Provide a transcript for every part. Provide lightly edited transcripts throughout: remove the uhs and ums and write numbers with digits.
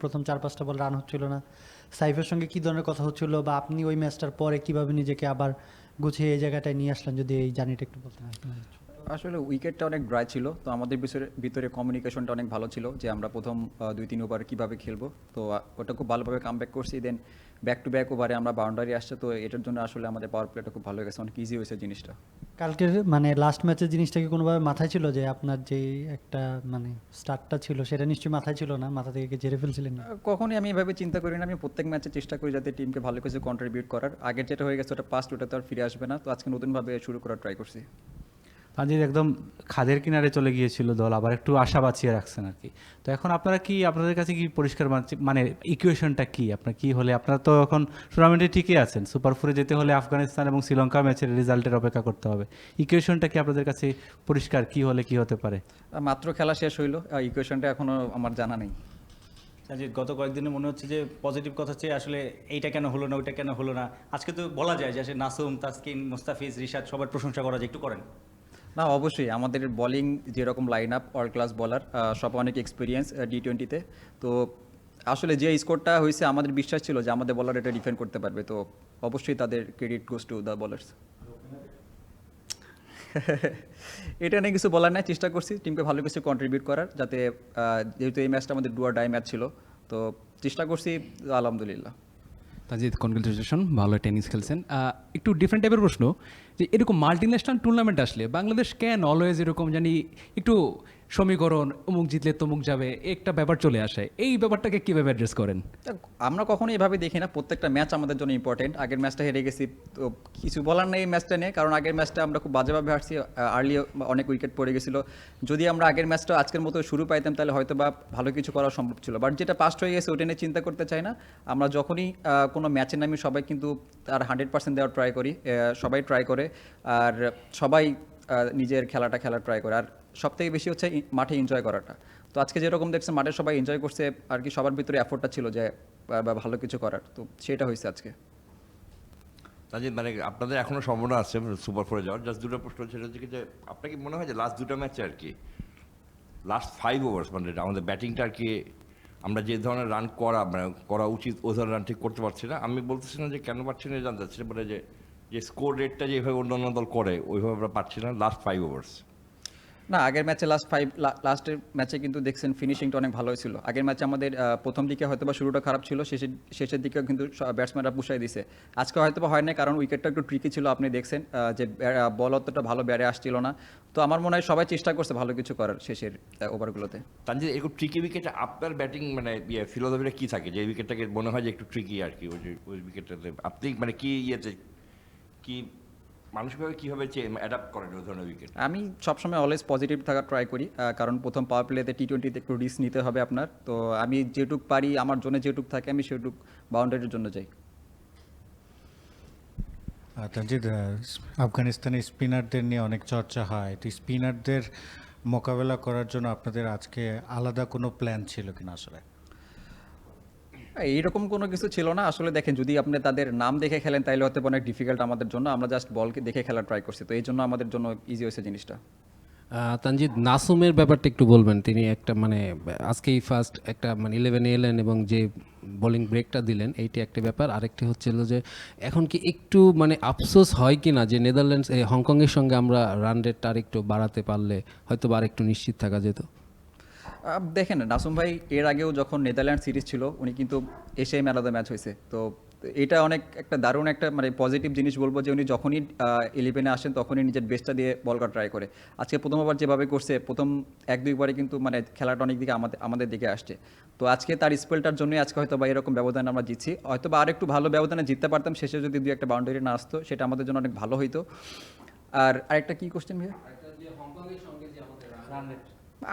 প্রথম 4-5টা বল রান হচ্ছিল না, সাইফের সঙ্গে কী ধরনের কথা হচ্ছিল, বা আপনি ওই ম্যাচটার পরে কীভাবে নিজেকে আবার গুছিয়ে এই জায়গাটায় নিয়ে আসলেন, যদি এই জার্নিটা একটু বলতেন আর কি। আসলে উইকেটটা অনেক ড্রাই ছিল, তো আমাদের ভিতরে কমিউনিকেশনটা অনেক ভালো ছিল যে আমরা প্রথম 2-3 ওভার কীভাবে খেলবো। তো ওটা খুব ভালোভাবে কামব্যাক করছি। দেন ব্যাক টু ব্যাক ওভারে আমরা বাউন্ডারি আসছে, তো এটার জন্য আসলে আমাদের পাওয়ার প্লেটা খুব ভালো হয়ে গেছে, অনেক ইজি হয়েছে জিনিসটা। কালকের মানে লাস্ট ম্যাচের জিনিসটা কি কোনোভাবে মাথায় ছিল, যে আপনার যে একটা মানে স্টার্টটা ছিল সেটা নিশ্চয়ই মাথায় ছিল না, মাথা থেকে ঝেড়ে ফেলছিলেন না? কখনই আমি এভাবে চিন্তা করি না। আমি প্রত্যেক ম্যাচে চেষ্টা করি যাতে টিমকে ভালো কিছু কন্ট্রিবিউট করার। আগের যেটা হয়ে গেছে ওটা পাস্ট, ওটা তো আর ফিরে আসবে না। তো আজকে নতুনভাবে শুরু করার ট্রাই করছি। তানজিদ একদম খাদের কিনারে চলে গিয়েছিল দল, আবার একটু আশা বাঁচিয়ে রাখছেন আর কি। তো এখন আপনারা কি, আপনাদের কাছে কি পরিষ্কার মানে ইকুয়েশনটা কি, আপনার কি হলে, আপনারা তো এখন টুর্নামেন্টে ঠিকই আছেন, সুপার ফোরে যেতে হলে আফগানিস্তান এবং শ্রীলঙ্কা ম্যাচের রেজাল্টের অপেক্ষা করতে হবে। ইকুয়েশনটা কি আপনাদের কাছে পরিষ্কার, কি হলে কি হতে পারে? মাত্র খেলা শেষ হইলো, ইকুয়েশনটা এখনও আমার জানা নেই। তানজিদ, গত কয়েকদিনে মনে হচ্ছে যে পজিটিভ কথা চেয়ে আসলে এইটা কেন হলো না, ওইটা কেন হলো না। আজকে তো বলা যায় যে আসলে নাসুম, তাসকিন, মোস্তাফিজ, রিশাদ সবার প্রশংসা করা যায়, একটু করেন। না, অবশ্যই আমাদের বোলিং যেরকম লাইন আপ, ওয়ার্ল্ড ক্লাস বলার, সব অনেক এক্সপিরিয়েন্স T20-তে। তো আসলে যে স্কোরটা হয়েছে আমাদের বিশ্বাস ছিল যে আমাদের বলার এটা ডিফেন্ড করতে পারবে, তো অবশ্যই তাদের credit goes to the bowlers. এটা নিয়ে কিছু বলার নাই, চেষ্টা করছি টিমকে ভালো কিছু কন্ট্রিবিউট করার, যাতে যেহেতু এই ম্যাচটা আমাদের ডু অর ডাই ম্যাচ ছিল, তো চেষ্টা করছি, আলহামদুলিল্লাহ। তাজিদ, কনগ্রেচুলেশন, ভালো টেনিস খেলছেন। একটু ডিফারেন্ট টাইপের প্রশ্ন, যে এরকম মাল্টিন্যাশনাল টুর্নামেন্ট আসলে বাংলাদেশ কেন অলওয়েজ এরকম জানি একটু সমীকরণ, অমুক জিতলে তমুক যাবে, একটা ব্যাপার চলে আসে, এই ব্যাপারটাকে কীভাবে অ্যাড্রেস করেন? আমরা কখনোই এভাবে দেখি না, প্রত্যেকটা ম্যাচ আমাদের জন্য ইম্পর্টেন্ট। আগের ম্যাচটা হেরে গেছি, তো কিছু বলার নেই এই ম্যাচটা নিয়ে, কারণ আগের ম্যাচটা আমরা খুব বাজেভাবে হারছি, আর্লি অনেক উইকেট পড়ে গেছিলো। যদি আমরা আগের ম্যাচটা আজকের মতো শুরু পাইতাম তাহলে হয়তো বা ভালো কিছু করা সম্ভব ছিল, বাট যেটা পাস্ট হয়ে গেছে ওটা নিয়ে চিন্তা করতে চাই না। আমরা যখনই কোনো ম্যাচে নামি সবাই কিন্তু তার 100% দেওয়ার ট্রাই করি, সবাই ট্রাই করে, আর সবাই নিজের খেলাটা খেলার ট্রাই করে, আর সবথেকে বেশি হচ্ছে মাঠে এনজয় করাটা। তো আজকে যেরকম দেখছেন মাঠে সবাই এনজয় করছে আর কি, সবার ভিতরে এফোর্টটা ছিল যে বা ভালো কিছু করার, তো সেটা হয়েছে আজকে। তাজিদ, মানে আপনাদের এখনো সম্ভাবনা আছে সুপার ফোরে যাওয়ার। জাস্ট দুটো প্রশ্ন, সেটা হচ্ছে কি যে আপনার কি মনে হয় যে লাস্ট দুটো ম্যাচে আর কি, লাস্ট 5 ওভার্স মানে আমাদের ব্যাটিংটা আর কি, আমরা যে ধরনের রান করা উচিত ও ধরনের রান ঠিক করতে পারছি না। আমি বলতেছি না যে কেন পারছি না জানতে চাচ্ছি, মানে যে স্কোর রেটটা যেভাবে অন্যান্য দল করে ওইভাবে আমরা পারছি না লাস্ট 5 ওভার্স। না, আগের ম্যাচে লাস্টের ম্যাচে কিন্তু দেখছেন ফিনিশিংটা অনেক ভালো হয়েছিল। আগের ম্যাচে আমাদের প্রথম দিকে হয়তো বা শুরুটা খারাপ ছিল, শেষের দিকেও কিন্তু ব্যাটসম্যানরা পুষাই দিছে। আজকে হয়তো বা হয় না, কারণ উইকেটটা একটু ট্রিকি ছিল, আপনি দেখছেন যে বল অতটা ভালো ব্যারে আসছিল না। তো আমার মনে হয় সবাই চেষ্টা করছে ভালো কিছু করার শেষের ওভারগুলোতে। তানজিদ, এরকম ট্রিকি উইকেটে আপনার ব্যাটিং মানে ফিলোসফিটা কী থাকে যে উইকেটটাকে মনে হয় যে একটু ট্রিকি আর কি, ওই উইকেটটাতে আপনি মানে কি কি মানসিকভাবে কীভাবে অ্যাডাপ্ট করেন ওই ধরনের উইকেট? আমি সবসময় অলওয়েজ পজিটিভ থাকার ট্রাই করি, কারণ প্রথম পাওয়ার প্লেতে T20-তে একটু রিস্ক নিতে হবে আপনার। তো আমি যেটুক পারি, আমার জন্য যেটুক থাকে আমি সেটুক বাউন্ডারির জন্য যাই। তানজিদ, আফগানিস্তানি স্পিনারদের নিয়ে অনেক চর্চা হয়, তো স্পিনারদের মোকাবেলা করার জন্য আপনাদের আজকে আলাদা কোনো প্ল্যান ছিল কিনা আসলে? এইরকম কোনো কিছু ছিল না আসলে। দেখেন, যদি আপনি তাদের নাম দেখে খেলেন তাহলে হয়তো অনেক ডিফিকাল্ট আমাদের জন্য। আমরা জাস্ট বলকে দেখে খেলার ট্রাই করছি, তো এই জন্য আমাদের জন্য ইজি হয়েছে জিনিসটা। তানজিদ, নাসুমের ব্যাপারটা একটু বলবেন। তিনি একটা মানে আজকেই ফার্স্ট একটা মানে 11-এ এলেন এবং যে বোলিং ব্রেকটা দিলেন, এইটি একটা ব্যাপার। আরেকটি হচ্ছিল যে এখন কি একটু মানে আফসোস হয় কি না যে নেদারল্যান্ডস হংকংয়ের সঙ্গে আমরা রান রেটটা আরেকটু বাড়াতে পারলে হয়তো বা আরেকটু নিশ্চিত থাকা যেত? দেখেন, নাসুম ভাই এর আগেও যখন নেদারল্যান্ড সিরিজ ছিল উনি কিন্তু এশিয়ায় ম্যান অফ দ্য ম্যাচ হয়েছে। তো এটা অনেক একটা দারুণ একটা মানে পজিটিভ জিনিস বলবো, যে উনি যখনই 11-এ আসেন তখনই নিজের বেস্টটা দিয়ে বল করা ট্রাই করে। আজকে প্রথম ওভার যেভাবে করছে, প্রথম 1-2 বারে কিন্তু মানে খেলাটা অনেক দিকে আমাদের দিকে আসছে। তো আজকে তার স্পেলটার জন্যই আজকে হয়তো বা এরকম ব্যবধানে আমরা জিতছি। হয়তো বা আরেকটু ভালো ব্যবধানে জিততে পারতাম, শেষে যদি 2-1টা বাউন্ডারি না আসতো, সেটা আমাদের জন্য অনেক ভালো হইতো। আর আরেকটা কি কোশ্চেন ভাইয়া?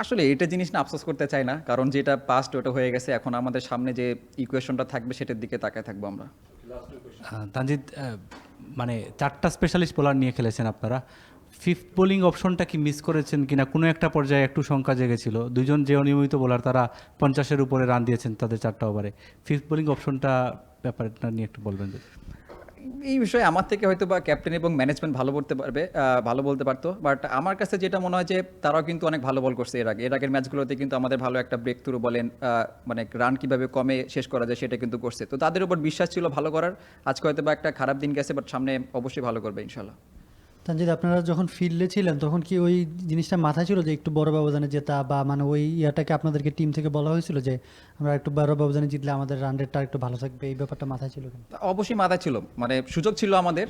আসলে এটা জিনিস না আফসোস করতে চাই না, কারণ যেটা পাস্ট ওটা হয়ে গেছে। এখন আমাদের সামনে যে ইকুয়েশনটা থাকবে সেটার দিকে তাকায় থাকবো আমরা। তানজিদ, মানে 4টা স্পেশালিস্ট বোলার নিয়ে খেলেছেন আপনারা, ফিফথ বোলিং অপশনটা কি মিস করেছেন কিনা? কোনো একটা পর্যায়ে একটু শঙ্কা জেগেছিল, দুজন যে অনিয়মিত বোলার তারা 50-এর উপরে রান দিয়েছেন তাদের 4টা ওভারে, ফিফথ বোলিং অপশনটা ব্যাপারটা নিয়ে একটু বলবেন যদি। এই বিষয়ে আমার থেকে হয়তো বা ক্যাপ্টেন এবং ম্যানেজমেন্ট ভালো বলতে পারতো, বাট আমার কাছে যেটা মনে হয় যে তারাও কিন্তু অনেক ভালো বল করছে এর আগের ম্যাচগুলোতে কিন্তু আমাদের ভালো একটা ব্রেক থ্রু বলেন, মানে রান কিভাবে কমে শেষ করা যায় সেটা কিন্তু করছে। তো তাদের উপর বিশ্বাস ছিল ভালো করার। আজকে হয়তো বা একটা খারাপ দিন গেছে, বাট সামনে অবশ্যই ভালো করবে ইনশাল্লাহ। তানজিদ, আপনারা যখন ফিল্ডে ছিলেন তখন কি ওই জিনিসটা মাথায় ছিল যে একটু বড় ব্যবধানে জেতা, বা মানে ওই ইয়াটাকে আপনাদেরকে টিম থেকে বলা হয়েছিল যে আমরা একটু বড় ব্যবধানে জিতলে আমাদের রান রেটটা একটু ভালো থাকবে, এই ব্যাপারটা মাথায় ছিল কেন? অবশ্যই মাথায় ছিল, মানে সুযোগ ছিল আমাদের,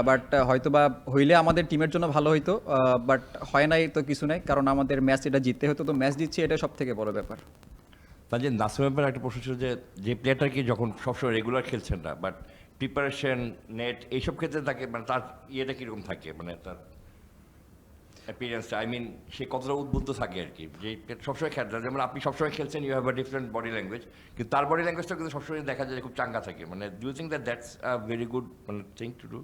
বাট হয়তো বা হইলে আমাদের টিমের জন্য ভালো হইতো, বাট হয় নাই তো কিছু নাই, কারণ আমাদের ম্যাচ এটা জিততে হতো, তো ম্যাচ জিতছি এটা সব থেকে বড় ব্যাপার। তানজিদ, নাসিমের ব্যাপারে একটা প্রশ্ন ছিল যে প্লেয়ারটা কি যখন সবসময় রেগুলার খেলছেন না, বাট প্রিপারেশন, নেট এইসব ক্ষেত্রে তাকে মানে তার ইয়েটা কীরকম থাকে, মানে তার অ্যাপিয়ারেন্সটা, আই মিন সে কতটা উদ্বুদ্ধ থাকে আর কি, যে সবসময় খেলছেন, যেমন আপনি সবসময় খেলছেন, you have a different body language, কিন্তু তার বডি ল্যাঙ্গুয়েজটা কিন্তু সবসময় দেখা যায় যে খুব চাঙ্গা থাকে, মানে do you think that's a very good মানে থিং টু ডু?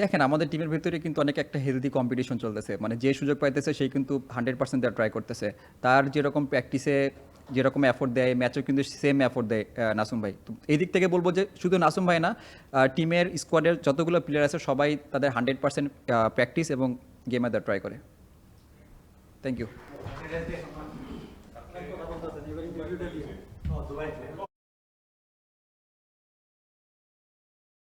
দেখেন, আমাদের টিমের ভিতরে কিন্তু অনেক একটা হেলদি কম্পিটিশন চলতেছে, মানে যে সুযোগ পাইতেছে সেই কিন্তু 100% দেওয়ার ট্রাই করতেছে। তার যেরকম প্র্যাকটিসে যেরকম এফোর্ট দেয়, ম্যাচেও কিন্তু সেম এফোর্ট দেয় নাসুম ভাই। তো এই দিক থেকে বলবো যে শুধু নাসুম ভাই না, টিমের স্কোয়াডের যতগুলো প্লেয়ার আছে সবাই তাদের 100% প্র্যাকটিস এবং গেমে দেওয়ার ট্রাই করে। Thank you.